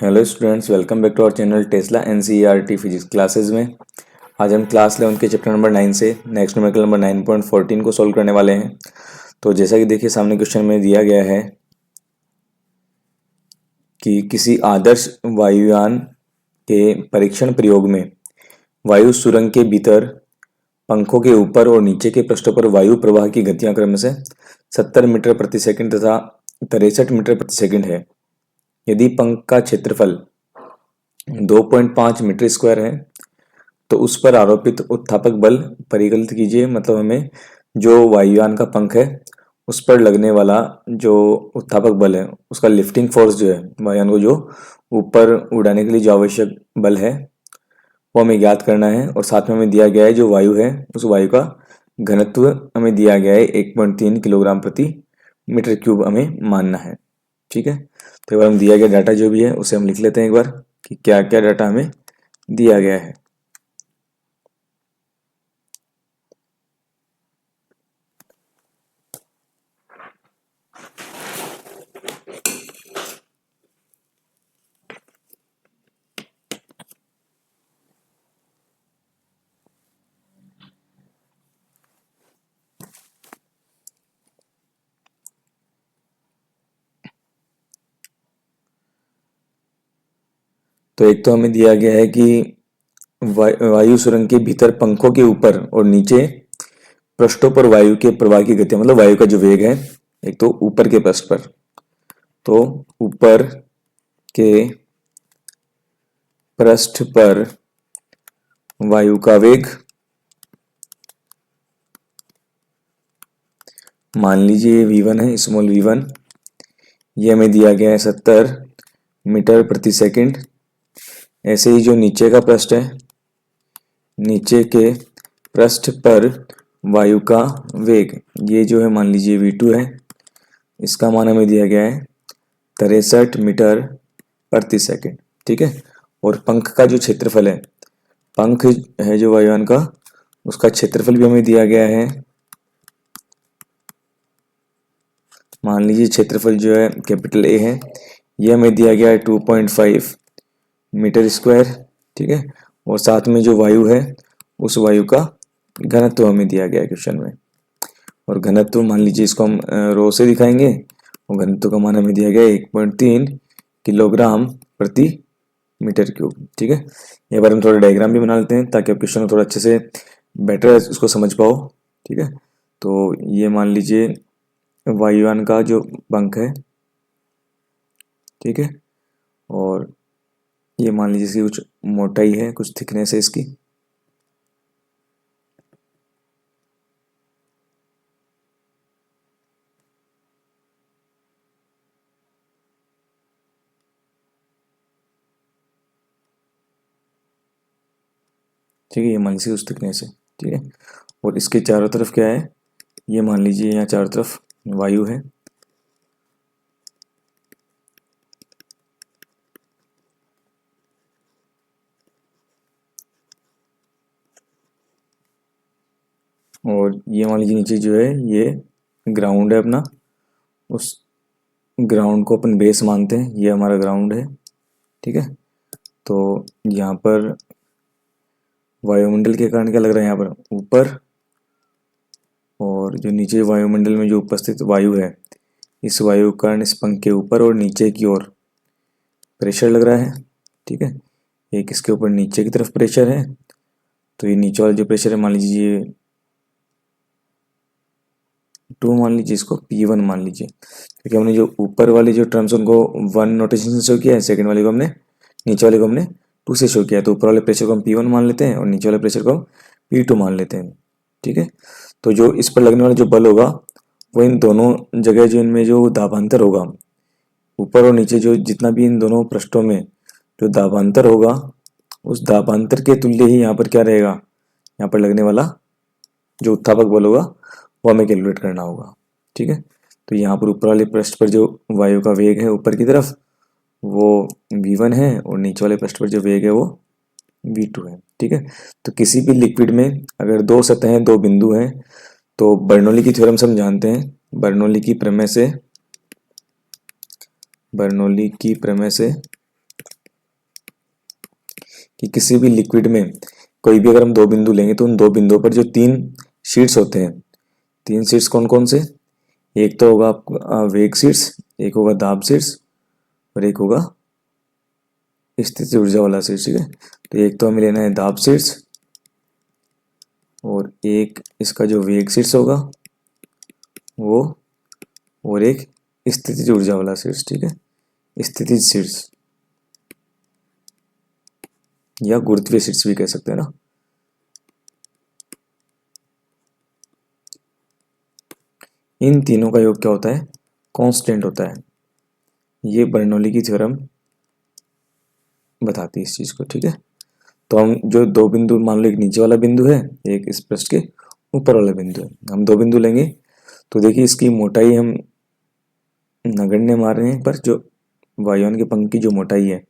Hello students, welcome back to our channel Tesla NCERT physics classes में। आज हम class 11 के चैप्टर नंबर 9 से नेक्स्ट न्यूमेरिकल नंबर 9.14 को सॉल्व करने वाले हैं। तो जैसा कि देखिए सामने क्वेश्चन में दिया गया है कि किसी आदर्श वायुयान के परीक्षण प्रयोग में वायु सुरंग के भीतर पंखों के ऊपर और नीचे के पृष्ठों पर वायु प्रवाह की गतियां क्रम से 70 मीटर प्रति सेकंड तथा 63 मीटर प्रति सेकंड है। यदि पंख का क्षेत्रफल 2.5 मीटर स्क्वायर है तो उस पर आरोपित उत्थापक बल परिकलित कीजिए। मतलब हमें जो वायुयान का पंख है उस पर लगने वाला जो उत्थापक बल है, उसका लिफ्टिंग फोर्स जो है, वायुयान को जो ऊपर उड़ाने के लिए जो आवश्यक बल है वो हमें ज्ञात करना है। और साथ में हमें दिया गया है जो वायु है उस वायु का घनत्व हमें दिया गया है 1.3 किलोग्राम प्रति मीटर क्यूब हमें मानना है। ठीक है, तो एक बार हम दिया गया डाटा जो भी है उसे हम लिख लेते हैं एक बार कि क्या क्या डाटा हमें दिया गया है। तो एक तो हमें दिया गया है कि वायु सुरंग के भीतर पंखों के ऊपर और नीचे पृष्ठों पर वायु के प्रवाह की गति, मतलब वायु का जो वेग है, एक तो ऊपर के पृष्ठ पर, तो ऊपर के पृष्ठ पर वायु का वेग मान लीजिए v1 है, स्मॉल v1। ये हमें दिया गया है 70 मीटर प्रति सेकंड। ऐसे ही जो नीचे का पृष्ठ है, नीचे के पृष्ठ पर वायु का वेग, ये जो है मान लीजिए v2 है। इसका मान हमें दिया गया है 63 मीटर प्रति सेकंड। ठीक है, और पंख का जो क्षेत्रफल है, पंख है जो वायुयान का, उसका क्षेत्रफल भी हमें दिया गया है। मान लीजिए क्षेत्रफल जो है कैपिटल ए है, ये हमें दिया गया है 2.5 मीटर स्क्वायर। ठीक है, और साथ में जो वायु है उस वायु का घनत्व हमें दिया गया है क्वेश्चन में। और घनत्व मान लीजिए इसको हम रो से दिखाएंगे, और घनत्व का मान हमें दिया गया है 1.3 किलोग्राम प्रति मीटर क्यूब। ठीक है, एक बार हम थोड़ा डायग्राम भी बना लेते हैं ताकि आप क्वेश्चन को थोड़ा अच्छे से बेटर उसको समझ पाओ। ठीक है, तो ये मान लीजिए वायुयान का जो पंख है, ठीक है, और ये मान लीजिए इसकी कुछ मोटाई है, कुछ थिकनेस है इसकी। ठीक है, ये मान लीजिए उस थिकनेस है। ठीक है, और इसके चारों तरफ क्या है, ये मान लीजिए यहाँ चारों तरफ वायु है। और ये मान लीजिए नीचे जो है ये ग्राउंड है अपना, उस ग्राउंड को अपन बेस मानते हैं, ये हमारा ग्राउंड है। ठीक है, तो यहाँ पर वायुमंडल के कारण क्या लग रहा है, यहाँ पर ऊपर, और जो नीचे वायुमंडल में जो उपस्थित वायु है, इस वायु के कारण इस पंख के ऊपर और नीचे की ओर प्रेशर लग रहा है। ठीक है, एक इसके ऊपर नीचे की तरफ प्रेशर है, तो ये नीचे वाला जो प्रेशर है मान लीजिए 2 मान लीजिए, इसको P1 मान लीजिए, क्योंकि हमने जो ऊपर वाले जो टर्म्स उनको 1 नोटेशन से शो किया है, सेकंड वाले को हमने, नीचे वाले को हमने 2 से शो किया है। तो ऊपर वाले प्रेशर को हम P1 मान लेते हैं और नीचे वाले प्रेशर को हम P2 मान लेते हैं। ठीक है, तो जो इस पर लगने वाला जो बल होगा वो इन दोनों जगह जो इनमें जो दाबांतर होगा, ऊपर और नीचे जो जितना भी इन दोनों पृष्ठों में जो दाबांतर होगा, उस दाबांतर के तुल्य ही यहाँ पर क्या रहेगा, यहाँ पर लगने वाला जो उत्थापक बल होगा वो हमें कैलकुलेट करना होगा। ठीक है, तो यहाँ पर ऊपर वाले पृष्ठ पर जो वायु का वेग है ऊपर की तरफ वो v1 है, और नीचे वाले पृष्ठ पर जो वेग है वो v2 है। ठीक है, तो किसी भी लिक्विड में अगर दो सतहें, दो बिंदु हैं, तो बर्नौली की थ्योरम से हम जानते हैं, बर्नौली की प्रमेय से कि किसी भी लिक्विड में कोई भी अगर हम दो बिंदु लेंगे तो उन दो बिंदुओं पर जो तीन शीट्स होते हैं, तीन शीट्स कौन कौन से, एक तो होगा आपका वेग शीट्स, एक होगा दाब शीट्स और एक होगा स्थितिज ऊर्जा वाला शीट्स। ठीक है, तो एक तो हमें लेना है दाब शीट्स और एक इसका जो वेग शीट्स होगा वो, और एक स्थितिज ऊर्जा वाला शीट्स। ठीक है, स्थितिज शीट्स या गुरुत्वीय शीट्स भी कह सकते हैं ना। इन तीनों का योग क्या होता है, कांस्टेंट होता है। ये बर्नौली की थ्योरम बताती है इस चीज को। ठीक है, तो हम जो दो बिंदु, मान लो एक नीचे वाला बिंदु है, एक इस पृष्ठ के ऊपर वाला बिंदु है, हम दो बिंदु लेंगे तो देखिए इसकी मोटाई हम नगण्य मान रहे हैं, पर जो वायुयान के पंख की जो मोटाई है,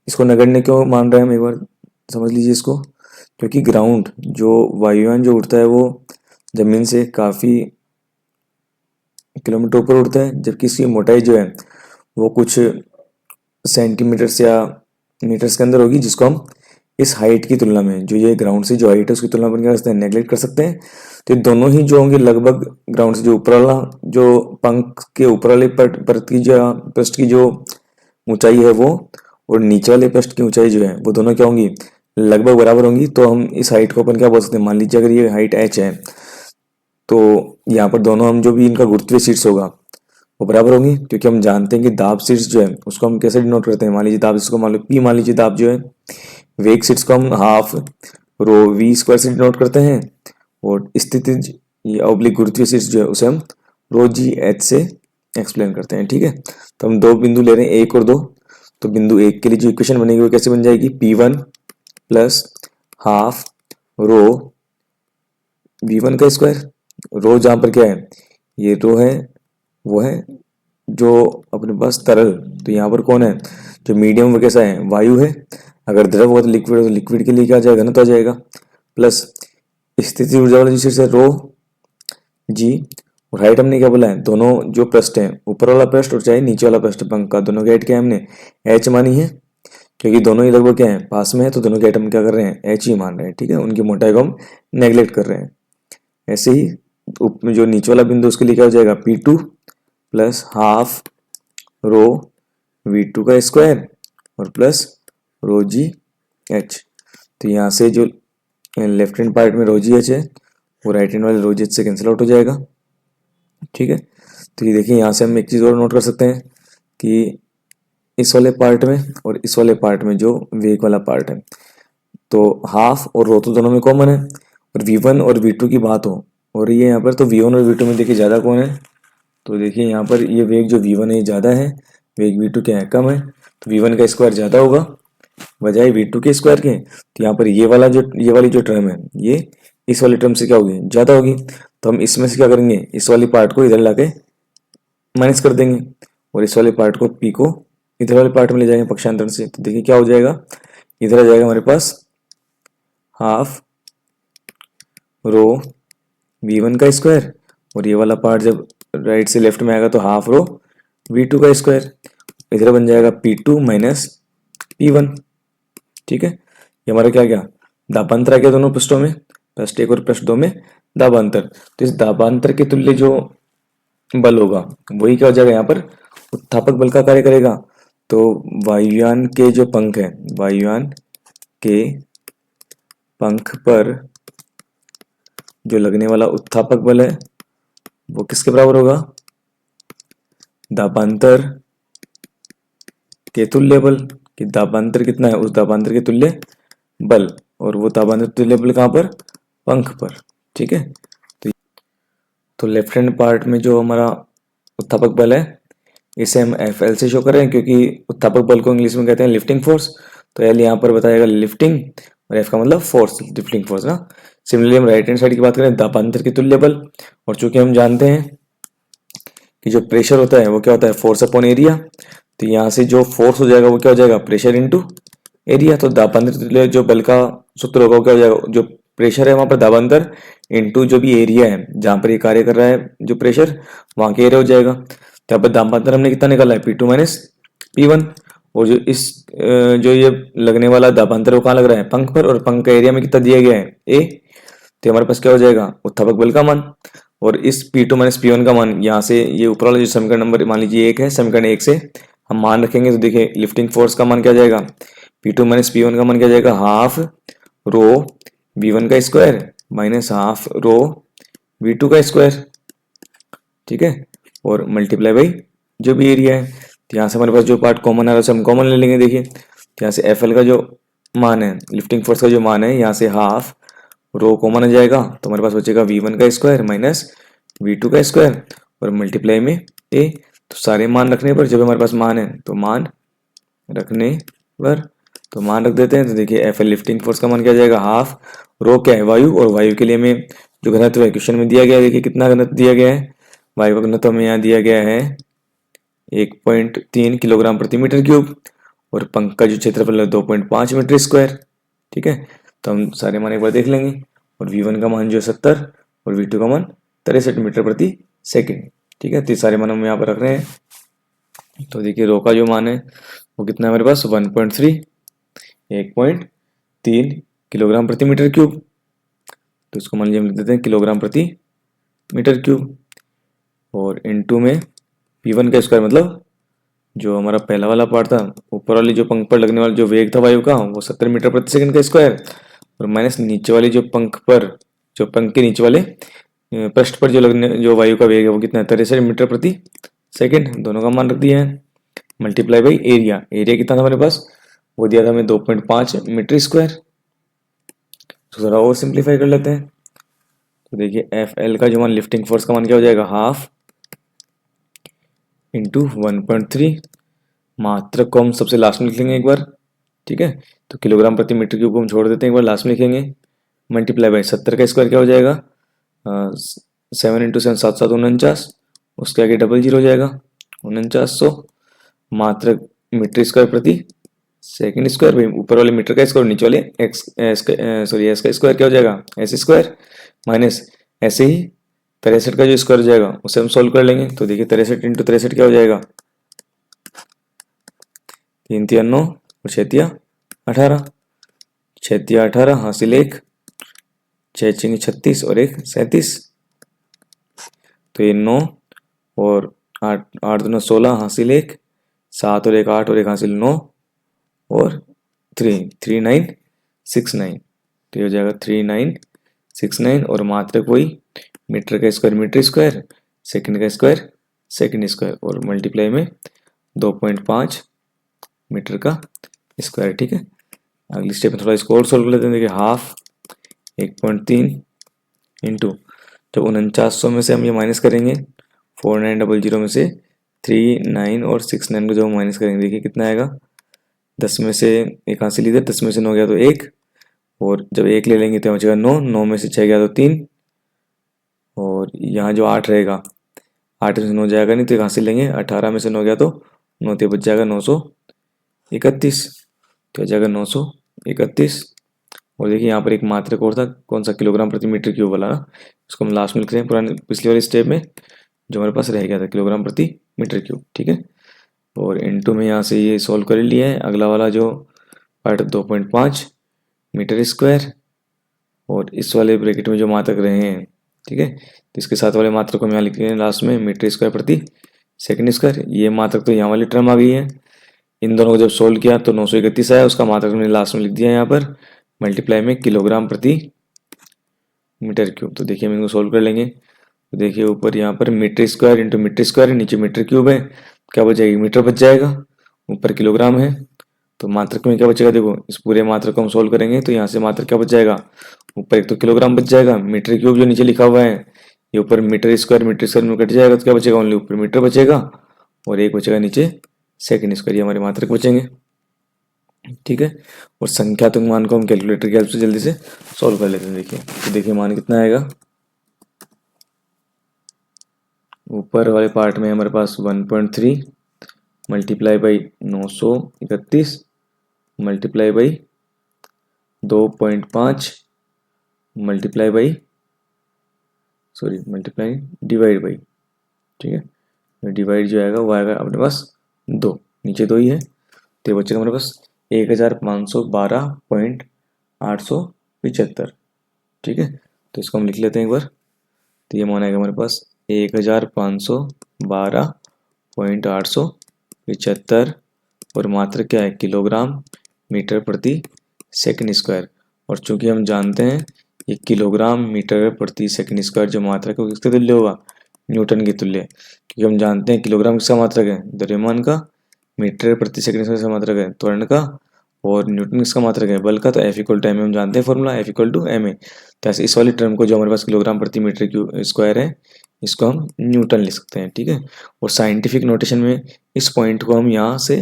इसको नगण्य क्यों मान रहे हैं हम एक बार समझ लीजिए इसको। क्योंकि ग्राउंड जो वायुयान जो उड़ता है वो जमीन से काफी किलोमीटर ऊपर उड़ता है, जबकि इसकी मोटाई जो है वो कुछ सेंटीमीटर्स या मीटर्स के अंदर होगी, जिसको हम इस हाइट की तुलना में, जो ये ग्राउंड से जो हाइट है उसकी तुलना में क्या कर सकते हैं, नेगलेक्ट कर सकते हैं। तो ये दोनों ही जो होंगे लगभग ग्राउंड से जो ऊपर वाला, जो पंख के ऊपर वाले परत की जो पृष्ठ की जो ऊंचाई है वो, और नीचे वाले पृष्ठ की ऊंचाई जो है वो दोनों क्या होंगी, लगभग बराबर होंगी। तो हम इस हाइट को अपन क्या बोल सकते हैं, मान लीजिए अगर ये हाइट h है तो यहाँ पर दोनों हम जो भी इनका गुरुत्वीय शीर्ष होगा वो बराबर होंगी, क्योंकि हम जानते हैं कि दाब शीर्ष जो है उसको हम कैसे डिनोट करते हैं। मान लीजिए दाब शीर्ष को मान लो P मान लीजिए दाब जो है, वेग शीर्ष को हम हाफ रो V स्क्वायर से डिनोट करते हैं, और स्थितिज या ऑब्लिक गुरुत्वीय शीर्ष जो है उसे हम रो जी एच से एक्सप्लेन करते हैं। ठीक है, तो हम दो बिंदु ले रहे हैं एक और दो, तो बिंदु एक के लिए जो इक्वेशन बनेगी वो कैसे बन जाएगी, P1 plus half rho V1 का स्क्वायर। रो जहाँ पर क्या है, ये रो है, वो है जो अपने पास तरल, तो यहाँ पर कौन है, जो मीडियम वो कैसा है, वायु है। अगर द्रव होगा तो लिक्विड है, तो लिक्विड के लिए क्या आ जाएगा, घनत्व आ जाएगा। प्लस स्थिति ऊर्जा वाला जो शीर्ष है रो जी, और हाइट हमने क्या बोला है, दोनों जो पृष्ठ है, ऊपर वाला पृष्ठ और चाहे नीचे वाला पृष्ठ पंख का, दोनों की हाइट क्या है हमने h मानी है, क्योंकि दोनों ही लगभग क्या है, पास में है, तो दोनों की हाइट हम क्या कर रहे हैं, h ही मान रहे हैं। ठीक है, उनकी मोटाई को हम नेग्लेक्ट कर रहे हैं। ऐसे ही जो नीचे वाला बिंदु उसके लिए क्या हो जाएगा, P2 plus half rho V2 का स्क्वायर और प्लस रो जी एच। तो यहाँ से जो लेफ्ट हैंड पार्ट में रो जी एच है वो राइट हैंड वाले रो जी एच से कैंसिल आउट हो जाएगा। ठीक है, तो ये देखिए यहाँ से हम एक चीज़ और नोट कर सकते हैं कि इस वाले पार्ट में और इस वाले पार्ट में जो वेग वाला पार्ट है, तो हाफ और रो तो दोनों में कॉमन है, और V1 और V2 की बात हो और ये यहाँ पर, तो V1 और V2 में देखिए ज़्यादा कौन है, तो देखिए यहाँ पर ये वेग जो V1 है ये ज़्यादा है, वेग V2 क्या है, कम है, तो V1 का स्क्वायर ज़्यादा होगा बजाय V2 के स्क्वायर के। तो यहाँ पर ये वाली जो टर्म है ये इस वाली टर्म से क्या होगी, ज़्यादा होगी। तो हम इसमें से क्या करेंगे, इस वाली पार्ट को इधर लाके माइनस कर देंगे और इस वाले पार्ट को P को इधर वाले पार्ट में ले जाएंगे पक्षांतर से। तो देखिए क्या हो जाएगा, इधर आ जाएगा हमारे पास हाफ रो V1 का स्क्वायर, और ये वाला पार्ट जब राइट से लेफ्ट में आएगा तो हाफ रो V2 का स्क्वायर, इधर बन जाएगा P2 माइनस P1। ठीक है, ये हमारा क्या गया, दाबांतर आ गया दोनों पृष्ठों में, पृष्ठ एक और पृष्ठ दो में दाबांतर। तो इस दाबांतर के तुल्य जो बल होगा वही क्या हो जाएगा, यहाँ पर उत्थापक बल का कार्य करेगा। तो वायुयान के जो पंख है, वायुयान के पंख पर जो लगने वाला उत्थापक बल है वो किसके बराबर होगा, दाबांतर के तुल्य बल। कि दाबांतर कितना है, उस दाबांतर के तुल्य बल, और वो दाबांतर तुल्य बल कहाँ पर, पंख पर। ठीक है, तो लेफ्ट हैंड पार्ट में जो हमारा उत्थापक बल है इसे हम FL से शो कर रहे हैं, क्योंकि उत्थापक बल को इंग्लिश में कहते हैं लिफ्टिंग फोर्स। तो L यहाँ पर बताएगा लिफ्टिंग और F का मतलब फोर्स, लिफ्टिंग फोर्स ना। सिमिलरली हम राइट हैंड साइड की बात करें, दाबांतर के तुल्य बल, और चूंकि हम जानते हैं कि जो प्रेशर होता है वो क्या होता है, फोर्स अपॉन एरिया। तो यहाँ से जो फोर्स हो जाएगा वो क्या हो जाएगा, प्रेशर इंटू एरिया। तो दाबांतर तुल्य जो बल का सूत्र होगा वो क्या हो जाएगा, जो प्रेशर है वहां पर दाबांतर इंटू जो भी एरिया है जहां पर ये कार्य कर रहा है जो प्रेशर, वहां के एरिया हो जाएगा। तो यहाँ पर दाबांतर हमने कितना निकाला है, P2 माइनस P1, और जो जो ये लगने वाला दाबांतर वो कहाँ लग रहा है, पंख पर, और पंख का एरिया में कितना दिया गया है, ए। तो हमारे पास क्या हो जाएगा, उत्थापक बल का मान। और इस P2 माइनस P1 का मान यहाँ से ये ऊपर वाला जो समीकरण नंबर मान लीजिए 1 है, समीकरण 1 से हम मान रखेंगे तो देखिए लिफ्टिंग फोर्स का मान क्या जाएगा, P2 माइनस P1 का मान क्या जाएगा, हाफ रो V1 का square minus half rho V2 का स्क्वायर, ठीक है, और मल्टीप्लाई बाई जो भी एरिया है। तो यहाँ से हमारे पास जो पार्ट कॉमन आ रहा है उसे हम कॉमन ले लेंगे। देखिए तो यहाँ से एफ एल का जो मान है, लिफ्टिंग फोर्स का जो मान है, यहाँ से हाफ रो कॉमन आ जाएगा, तो हमारे पास बचेगा V1 का स्क्वायर माइनस V2 का स्क्वायर और मल्टीप्लाई में ए। तो सारे मान रखने पर जब हमारे पास मान है तो मान रखने पर तो मान रख देते हैं। तो देखिए एफ एल लिफ्टिंग फोर्स का मान क्या जाएगा, हाफ रो क्या है, वायु, और वायु के लिए हमें जो घनत्व है क्वेश्चन में दिया गया है, देखिए कितना घनत्व दिया गया है, वायु का घनत्व हमें यहाँ दिया गया है 1.3 किलोग्राम प्रति मीटर क्यूब, और पंख का जो क्षेत्रफल है 2.5 मीटर स्क्वायर, ठीक है। तो हम सारे मान एक बार देख लेंगे, और V1 का मान जो है 70 और V2 का मान 63 मीटर प्रति सेकंड, ठीक है। तो सारे मान हम यहाँ पर रख रहे हैं। तो देखिए रो का जो मान है वो कितना है हमारे पास, 1.3 किलोग्राम प्रति मीटर क्यूब। तो इसको मान लीजिए हम लिख देते हैं किलोग्राम प्रति मीटर क्यूब, और इनटू में P1 का स्क्वायर, मतलब जो हमारा पहला वाला पार्ट था, ऊपर वाली जो पंख पर लगने वाला जो वेग था वायु का वो 70 मीटर प्रति सेकंड का स्क्वायर, और माइनस नीचे वाली जो पंख पर, जो पंख के नीचे वाले पृष्ठ पर जो लगने जो वायु का वेग है वो कितना है, 63 मीटर प्रति सेकंड, दोनों का मान रख दिया है। मल्टीप्लाई बाई एरिया, एरिया कितना था हमारे पास, वो दिया था हमें 2.5 मीटर स्क्वायर। तो जरा और सिंप्लीफाई कर लेते हैं। तो देखिए एफ एल का जो मान लिफ्टिंग फोर्स का मान क्या हो जाएगा, हाफ इंटू 1.3, मात्रक को हम सबसे लास्ट में लिख लेंगे एक बार, ठीक है। तो किलोग्राम प्रति मीटर क्यूब को हम छोड़ देते हैं, एक बार लास्ट में लिखेंगे, मल्टीप्लाई बाई 70 का स्क्वायर क्या हो जाएगा, 7 इंटू 7 7 7 49, उसके आगे डबल जीरो हो जाएगा 4900, मात्रक मीटर स्क्वायर प्रति सेकंड स्क्वायर भाई, ऊपर वाले मीटर का स्क्वायर, नीचे वाले एक्स एस का स्क्वायर क्या हो जाएगा, एस स्क्वायर माइनस ऐसे ही 63 का जो स्क्वायर हो जाएगा उसे हम सोल्व कर लेंगे। तो देखिए 63 इंटू 63 क्या हो जाएगा, 3 3 9 और 6 18, 6 18 हासिल 1, 6 6 36 और 1 37, तो ये 9 और 8 8 2 16 हासिल 1, 7 और 1 8 और 1 हासिल 9 और 3 3969, तो ये हो जाएगा 3969, और मात्रक वही मीटर का स्क्वायर सेकंड का स्क्वायर सेकंड स्क्वायर, और मल्टीप्लाई में 2.5 मीटर का स्क्वायर, ठीक है। अगली स्टेप में थोड़ा इसको और सोल्व कर लेते हैं। देखिए हाफ 1.3 इंटू, जब 4900 में से हम ये माइनस करेंगे 4900 में से 39 और 69 को जब हम माइनस करेंगे देखिए कितना आएगा, 10 में से एक हासिल लीजिए, 10 में से 9 गया तो 1, और जब 1 ले लेंगे तो बचेगा 9, 9 में से 6 गया तो 3, और यहाँ जो 8 रहेगा, 8 में से 9 जाएगा नहीं तो एक हासिल लेंगे, 18 में से 9 गया तो 9 तो बच जाएगा 931, तो हो जाएगा 931। और देखिए यहाँ पर एक मात्रक और था, कौन सा, किलोग्राम प्रति मीटर क्यूब वाला ना, इसको हम लास्ट में लिख रहे हैं पुराने पिछले वाले स्टेप में जो हमारे पास रह गया था, किलोग्राम प्रति मीटर क्यूब, ठीक है। और इनटू में यहाँ से ये सॉल्व कर लिया है। अगला वाला जो पार्ट 2.5 मीटर स्क्वायर, और इस वाले ब्रैकेट में जो मात्रक रहे हैं, ठीक है, तो इसके साथ वाले मात्रक को हम यहाँ लिख रहे हैं लास्ट में, मीटर स्क्वायर प्रति सेकंड स्क्वायर। ये मात्रक तो यहाँ वाली टर्म आ गई है, इन दोनों को जब सोल्व किया तो 931 आया, उसका मात्रक मैंने लास्ट में लिख दिया यहाँ पर, मल्टीप्लाई में किलोग्राम प्रति मीटर क्यूब। तो देखिए हम इनको सोल्व कर लेंगे। तो देखिए ऊपर यहाँ पर metre square into metre square है, नीचे मीटर क्यूब है, क्या बच जाएगी, मीटर बच जाएगा, ऊपर किलोग्राम है, तो मात्रक में क्या बचेगा, देखो इस पूरे मात्रक को हम सोल्व करेंगे तो यहाँ से मात्रक क्या बच जाएगा, ऊपर एक तो किलोग्राम बच जाएगा, मीटर क्यूब जो नीचे लिखा हुआ है ये ऊपर मीटर स्क्वायर में कट जाएगा, तो क्या बचेगा, ओनली ऊपर मीटर बचेगा, और एक बचेगा नीचे सेकंड स्क्वायर, ये हमारे मात्रक बचेंगे, ठीक है। और संख्यात्मक मान को हम कैलकुलेटर की हेल्प से जल्दी से सॉल्व कर लेते हैं। देखिए तो देखिए मान कितना आएगा, ऊपर वाले पार्ट में हमारे पास 1.3 multiply by 931 multiply by 2.5 multiply by multiply divide by, ठीक है, डिवाइड जो आएगा वो आएगा अपने पास 2, नीचे 2 ही है, तो ये बचेगा हमारे पास 1512.875। ठीक है, तो इसको हम लिख लेते हैं एक बार। तो ये मान आएगा हमारे पास 1512.875 और मात्रक क्या है, किलोग्राम मीटर प्रति सेकंड स्क्वायर। और चूंकि हम जानते हैं ये किलोग्राम मीटर प्रति सेकंड स्क्वायर जो मात्रक है वो किसके तुल्य होगा, न्यूटन के तुल्य। क्योंकि हम जानते हैं किलोग्राम किसका मात्रक है, द्रव्यमान का, मीटर प्रति सेकंड स्क्वायर का मात्रक है त्वरण का, और न्यूटन किसका मात्रक है, बल का। तो F इक्वल टू एम हम जानते हैं formula, F equal to m a. तो ऐसे इस वाली टर्म को जो हमारे पास किलोग्राम प्रति मीटर क्यू स्क्वायर है इसको हम न्यूटन लिख सकते हैं। ठीक है, और साइंटिफिक नोटेशन में इस पॉइंट को हम यहाँ से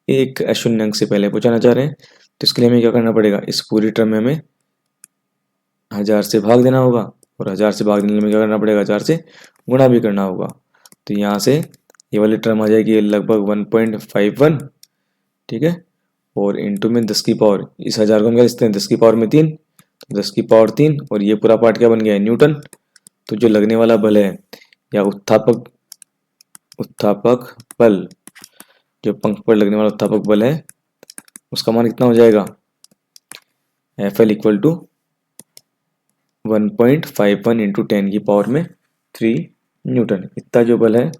एक अशून्य अंक से पहले पहुंचाना चाह रहे हैं। तो इसके लिए हमें क्या करना पड़ेगा, इस पूरी टर्म में हमें 1000 से भाग देना होगा, और 1000 से भाग देने में क्या करना पड़ेगा, 1000 से गुणा भी करना होगा। तो यहाँ से ये वाली टर्म आ जाएगी लगभग 1.51। ठीक है, और इंटू में 10 की पावर, इस 1000 को हम क्या लिखते हैं 10 की पावर में 3, तो 10 की पावर 3, और ये पूरा पार्ट क्या बन गया है, न्यूटन। तो जो लगने वाला बल है या उत्थापक बल, जो पंख पर लगने वाला उत्थापक बल है उसका मान कितना हो जाएगा, FL इक्वल टू 1.51 इंटू 10 की पावर में 3 न्यूटन। इतना जो बल है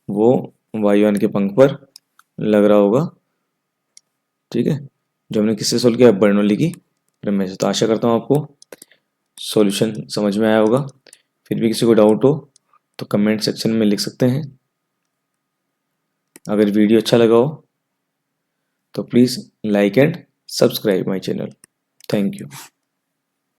वो वायुयान के पंख पर लग रहा होगा। ठीक है, जो हमने किससे सोल्व किया, बर्नौली की प्रमेय से। तो आशा करता हूँ आपको सॉल्यूशन समझ में आया होगा। फिर भी किसी को डाउट हो तो कमेंट सेक्शन में लिख सकते हैं। अगर वीडियो अच्छा लगा हो तो please like and subscribe my channel. Thank you.